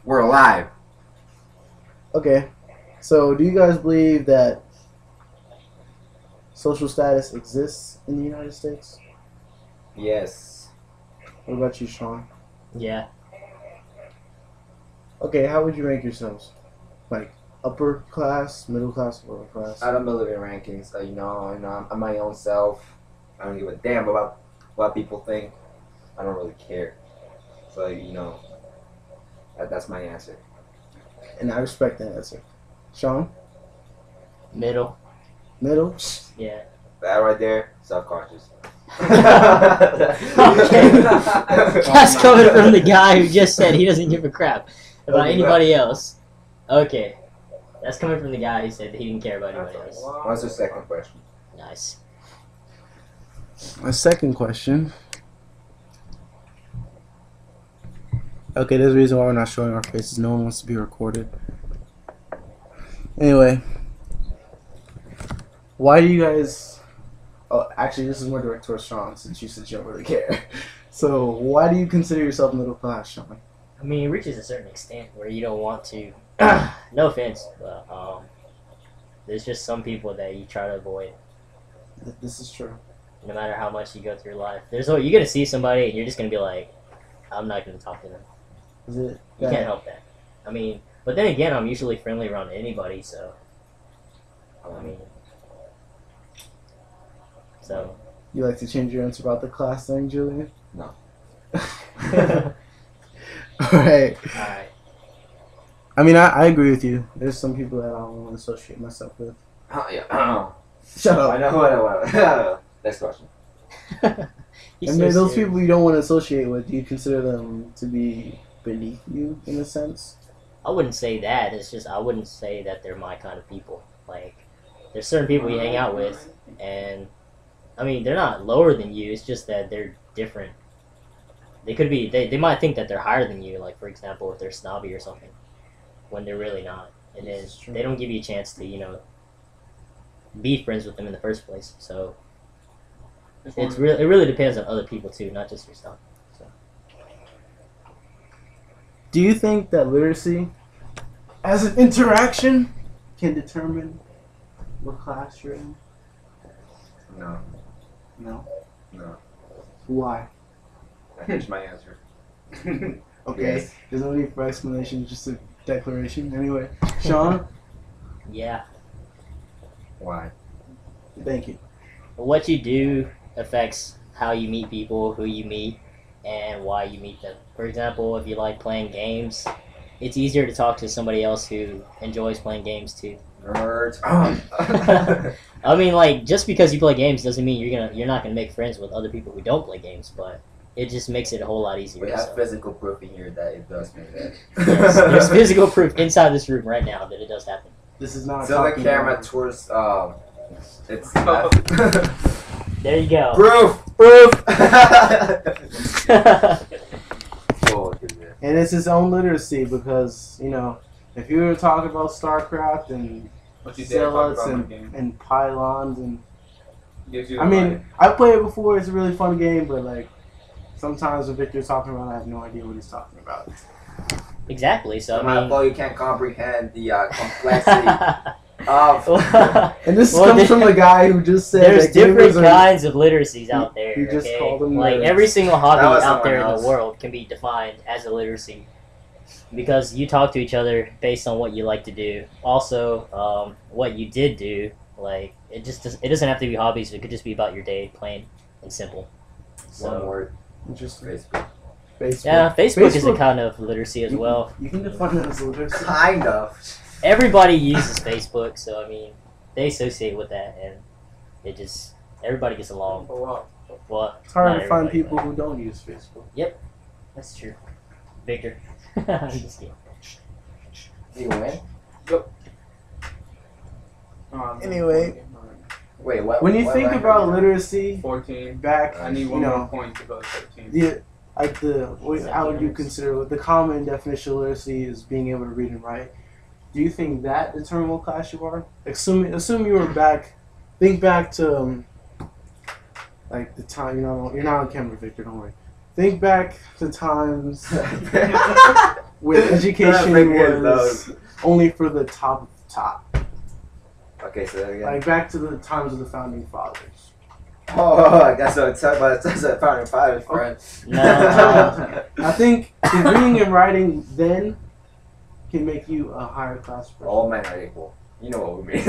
we're alive. Okay. So, do you guys believe that social status exists in the United States? Yes. What about you, Sean? Yeah. Okay, how would you rank yourselves? Like upper class, middle class, lower class? I don't believe in rankings. I'm my own self. I don't give a damn about what people think. I don't really care. So that's my answer. And I respect that answer. Sean? Middle. Middle? Yeah. That right there, self-conscious. That's coming from the guy who just said he doesn't give a crap about anybody else. Okay. That's coming from the guy who said that he didn't care about anybody else. What's the second question? Nice. My second question. Okay, there's a reason why we're not showing our faces. No one wants to be recorded. Anyway. Why do you guys... Oh, actually, this is more direct towards Sean, since you said you don't really care. So, why do you consider yourself middle class, Sean? I mean, it reaches a certain extent where you don't want to... no offense, but there's just some people that you try to avoid. This is true. No matter how much you go through life. You're going to see somebody and you're just going to be like, I'm not going to talk to them. Is it? You can't help that. I mean, but then again, I'm usually friendly around anybody, so... I mean... So... You like to change your answer about the class thing, Julian? No. Alright. Alright. I mean, I agree with you. There's some people that I don't want to associate myself with. Oh, yeah. Shut up. I know what. Next question. And then those people you don't want to associate with, do you consider them to be beneath you, in a sense? I wouldn't say that. It's just, I wouldn't say that they're my kind of people. Like, there's certain people you hang out with, and... I mean, they're not lower than you. It's just that they're different. They could be. They might think that they're higher than you. Like, for example, if they're snobby or something, when they're really not. And then they don't give you a chance to, be friends with them in the first place. So it really depends on other people too, not just yourself. So. Do you think that literacy, as an interaction, can determine what class you're in? No. No. No. Why? I changed my answer. Okay. Yes. There's no need for explanation, just a declaration. Anyway, Sean? Yeah. Why? Thank you. What you do affects how you meet people, who you meet, and why you meet them. For example, if you like playing games, it's easier to talk to somebody else who enjoys playing games too. Nerds. I mean, like, just because you play games doesn't mean you're not gonna make friends with other people who don't play games, but it just makes it a whole lot easier. We have so. physical proof in here that it does mean that. Yes, there's physical proof inside this room right now that it does happen. This is not. So the camera towards it's There you go. proof. Oh goodness. And it's his own literacy because, if you were talking about StarCraft and zealots and pylons and... I mean, I've played it before. It's a really fun game, but, like, sometimes when Victor's talking about it, I have no idea what he's talking about. Exactly, so I mean... Well, you can't comprehend the complexity of... And this comes from a guy who just said there's that different gamers kinds of literacies out there, He just okay? called them Like, nerds. every single hobby That was out there in someone the else. world can be defined as a literacy. Because you talk to each other based on what you like to do. Also, what you did do, like, it doesn't have to be hobbies, it could just be about your day, plain and simple. So, One word. Just Facebook. Facebook. yeah, Facebook is a kind of literacy as well. You can define it as literacy. Kind of. Everybody uses Facebook, so I mean, they associate with that, and it just everybody gets along. Well, It's hard not to find everybody, people who don't use Facebook. That's true. Victor. I'm just kidding. You win? Anyway, Wait, what? when you what think language? about literacy 14. back, I need one more point to go to 13. how would you consider the common definition of literacy is being able to read and write? Do you think that determines what class you are? Assume you were back. Think back to like the time. You're not on camera, Victor. Don't worry. Think back to times. with education was only for the top of the top. Okay, so again. Like back to the times of the founding fathers. Oh, I guess so. It's about the founding fathers, friend. No. I think reading and writing then can make you a higher class person. All men are equal. You know what we mean.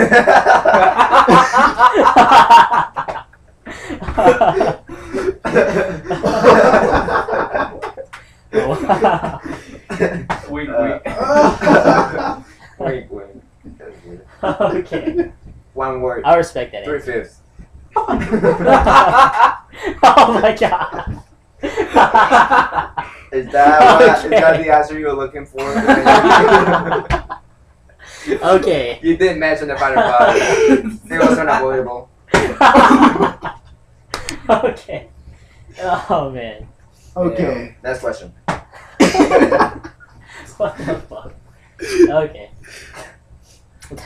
Wink, wink. Wink. Okay. One word. I respect that. 3/5. Oh my god. Is that the answer you were looking for? Okay. You did mention the founding fathers. It was unavoidable. Okay. Oh man. Okay. Yeah, next question. What the fuck? Okay.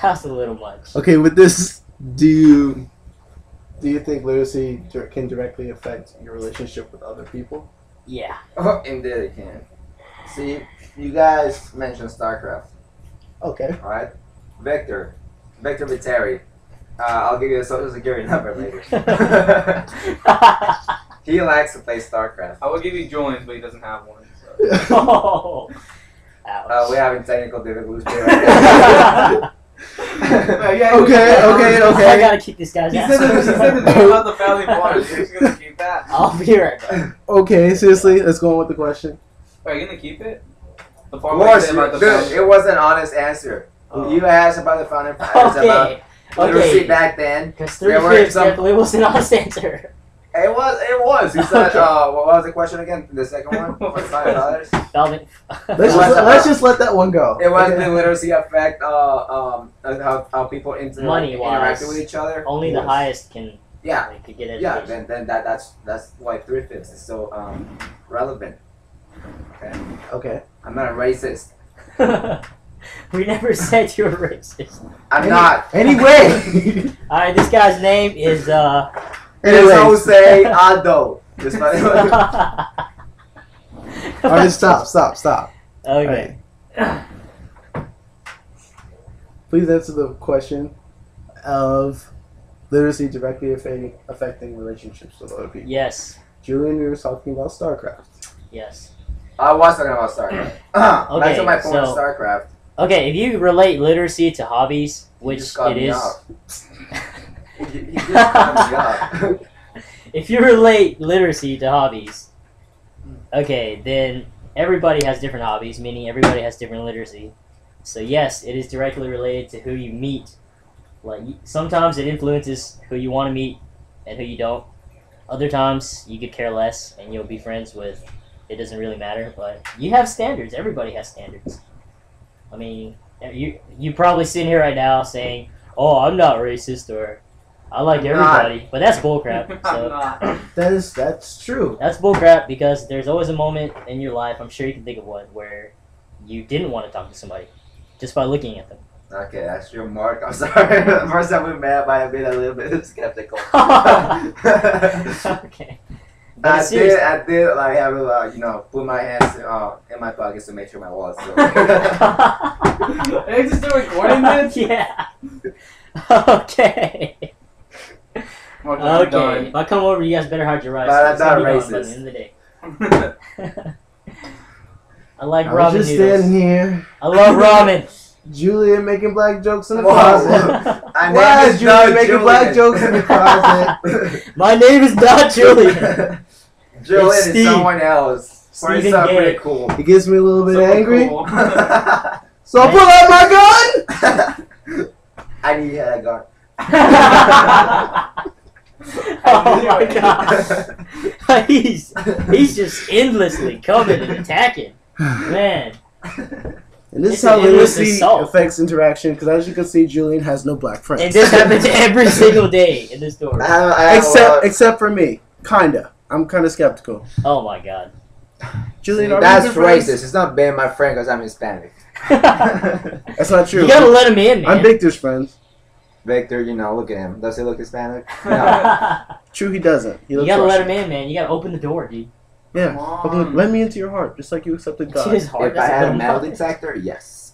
That's a little much. Okay, with this, do you think literacy can directly affect your relationship with other people? Yeah. Oh, indeed it can. See, you guys mentioned StarCraft. Okay. Alright? Victor Viteri. I'll give you a social security number later. He likes to play StarCraft. I will give you Julian's, but he doesn't have one. So. Oh. Ouch. We're having technical difficulties right Okay. I gotta keep this guy's He ass. said the thing about the family waters. You're just gonna keep that. I'll be right back. Okay, seriously, let's go on with the question. Are you gonna keep it? The Of part where you course, say about the dude, family. it was an honest answer. Oh. You asked about the founding fathers, about Okay. literacy Okay. back then. Because There were 3/5 some- definitely was an honest answer. It was. You said, Okay. what was the question again? The second one? For founding fathers? Calvin. Let's just let that one go. It was Okay. the literacy affect how people Money-wise. interacted with each other. Only the Yes. highest can Yeah, could get yeah. education. Then that's why 3/5 is so relevant. Okay, Okay. I'm not a racist. We never said you were racist. I'm not. Anyway. Alright, this guy's name is It is Jose Aldo. Just like- All right, stop. Okay. Alright. Please answer the question of literacy directly affecting relationships with other people. Yes. Julian, we were talking about StarCraft. Yes. I was talking about StarCraft. Back Okay, to my point of so- StarCraft. Okay, if you relate literacy to hobbies, You which just cut it me is. off. You just cut me off. If you relate literacy to hobbies, okay, then everybody has different hobbies, meaning everybody has different literacy. So yes, it is directly related to who you meet. Like sometimes it influences who you want to meet and who you don't. Other times you could care less and you'll be friends with. It doesn't really matter, but you have standards. Everybody has standards. I mean, you probably sitting here right now saying, "Oh, I'm not racist," or "I like everybody," but that's bullcrap. I'm So not. That's true. that's bullcrap because there's always a moment in your life, I'm sure you can think of one, where you didn't want to talk to somebody just by looking at them. Okay, that's your mark. I'm sorry. The first time we met, I might have been a little bit skeptical. Okay. But it's serious. I did like have to put my hands in my pockets to make sure my wallet's still. Are you just still recording this? Yeah. Okay. Okay. If I come over, you guys better hide your rice. But I'm It's gonna not be gone by racist. the end of the day. I like I was ramen just noodles. standing here. I love ramen. Julian making black jokes in the Whoa. closet. My Why name is Julian making Julian. black jokes in the closet? My name is not Julian. Julian It's is Steve. someone else. Or Stephen something Gay. pretty cool. He gets me a little bit Someone angry. cool. So I pull out my gun. I knew you had a gun. Oh my god. He's just endlessly coming and attacking. Man. And this It's is how an endless literacy assault. affects interaction, because as you can see, Julian has no black friends. And this happens every single day in this store. except for me. Kinda. I'm kinda skeptical. Oh my god. Julian, are that's we good friends? racist. It's not being my friend because I'm Hispanic. That's not true. You gotta let him in, man. I'm Victor's friend. Victor, look at him. Does he look Hispanic? No. True, he doesn't. He You looks gotta let him Russian. in, man. You gotta open the door, dude. Yeah. Come on. Fucking let me into your heart, just like you accepted God. His heart If I had a doesn't metal know. detector, yes.